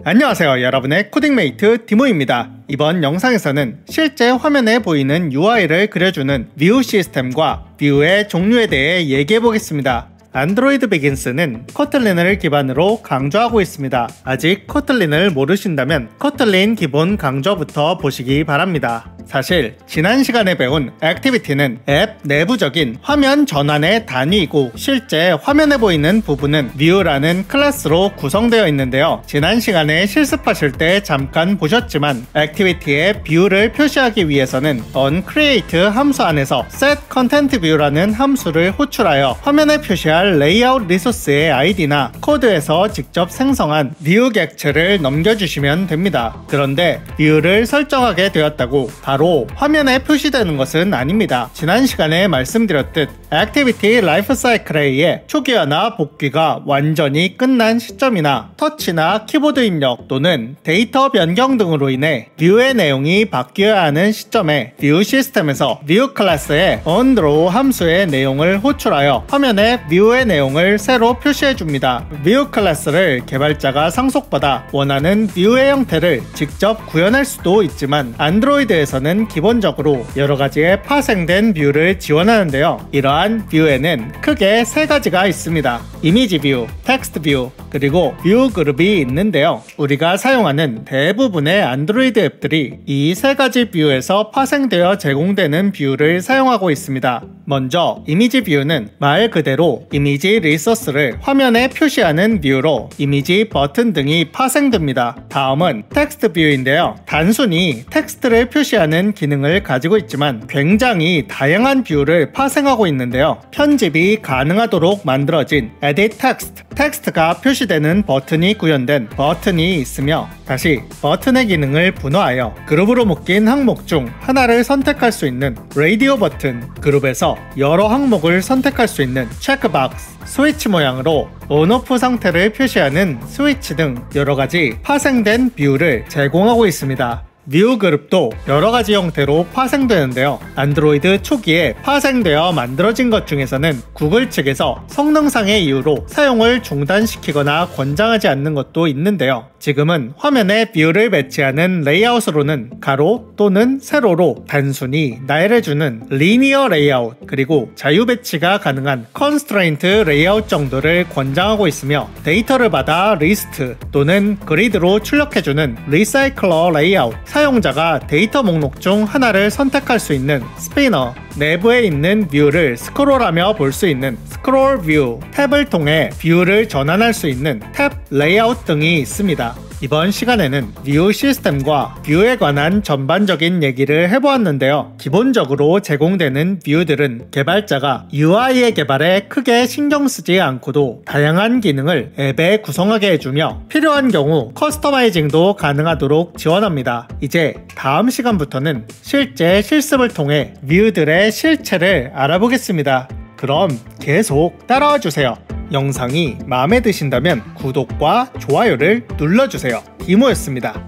안녕하세요, 여러분의 코딩메이트 디모입니다. 이번 영상에서는 실제 화면에 보이는 UI를 그려주는 뷰 시스템과 뷰의 종류에 대해 얘기해 보겠습니다. 안드로이드 비긴스는 코틀린을 기반으로 강조하고 있습니다. 아직 코틀린을 모르신다면 코틀린 기본 강좌부터 보시기 바랍니다. 사실 지난 시간에 배운 액티비티는 앱 내부적인 화면 전환의 단위이고 실제 화면에 보이는 부분은 뷰라는 클래스로 구성되어 있는데요. 지난 시간에 실습하실 때 잠깐 보셨지만 액티비티의 뷰를 표시하기 위해서는 onCreate 함수 안에서 setContentView라는 함수를 호출하여 화면에 표시할 레이아웃 리소스의 아이디나 코드에서 직접 생성한 뷰 객체를 넘겨주시면 됩니다. 그런데 뷰를 설정하게 되었다고 바로 화면에 표시되는 것은 아닙니다. 지난 시간에 말씀드렸듯 액티비티 라이프 사이클에 의해 초기화나 복귀가 완전히 끝난 시점이나 터치나 키보드 입력 또는 데이터 변경 등으로 인해 뷰의 내용이 바뀌어야 하는 시점에 뷰 시스템에서 뷰 클래스의 onDraw 함수의 내용을 호출하여 화면에 뷰의 내용을 새로 표시해줍니다. 뷰 클래스를 개발자가 상속받아 원하는 뷰의 형태를 직접 구현할 수도 있지만 안드로이드에서는 기본적으로 여러가지의 파생된 뷰를 지원하는데요. 이러한 뷰에는 크게 세 가지가 있습니다. 이미지 뷰, 텍스트 뷰, 그리고 뷰 그룹이 있는데요. 우리가 사용하는 대부분의 안드로이드 앱들이 이 세 가지 뷰에서 파생되어 제공되는 뷰를 사용하고 있습니다. 먼저 이미지 뷰는 말 그대로 이미지 리소스를 화면에 표시하는 뷰로 이미지 버튼 등이 파생됩니다. 다음은 텍스트 뷰인데요. 단순히 텍스트를 표시하는 기능을 가지고 있지만 굉장히 다양한 뷰를 파생하고 있는데요. 편집이 가능하도록 만들어진 Edit Text, 텍스트가 표시되는 버튼이 구현된 버튼이 있으며 다시 버튼의 기능을 분화하여 그룹으로 묶인 항목 중 하나를 선택할 수 있는 라디오 버튼, 그룹에서 여러 항목을 선택할 수 있는 체크박스, 스위치 모양으로 온오프 상태를 표시하는 스위치 등 여러가지 파생된 뷰를 제공하고 있습니다. 뷰 그룹도 여러가지 형태로 파생되는데요. 안드로이드 초기에 파생되어 만들어진 것 중에서는 구글 측에서 성능상의 이유로 사용을 중단시키거나 권장하지 않는 것도 있는데요. 지금은 화면에 뷰를 배치하는 레이아웃으로는 가로 또는 세로로 단순히 나열해주는 리니어 레이아웃 그리고 자유 배치가 가능한 컨스트레인트 레이아웃 정도를 권장하고 있으며 데이터를 받아 리스트 또는 그리드로 출력해주는 리사이클러 레이아웃, 사용자가 데이터 목록 중 하나를 선택할 수 있는 스피너, 내부에 있는 뷰를 스크롤하며 볼 수 있는 스크롤 뷰, 탭을 통해 뷰를 전환할 수 있는 탭 레이아웃 등이 있습니다. 이번 시간에는 뷰 시스템과 뷰에 관한 전반적인 얘기를 해보았는데요. 기본적으로 제공되는 뷰들은 개발자가 UI의 개발에 크게 신경 쓰지 않고도 다양한 기능을 앱에 구성하게 해주며 필요한 경우 커스터마이징도 가능하도록 지원합니다. 이제 다음 시간부터는 실제 실습을 통해 뷰들의 실체를 알아보겠습니다. 그럼 계속 따라와 주세요. 영상이 마음에 드신다면 구독과 좋아요를 눌러주세요. 디모였습니다.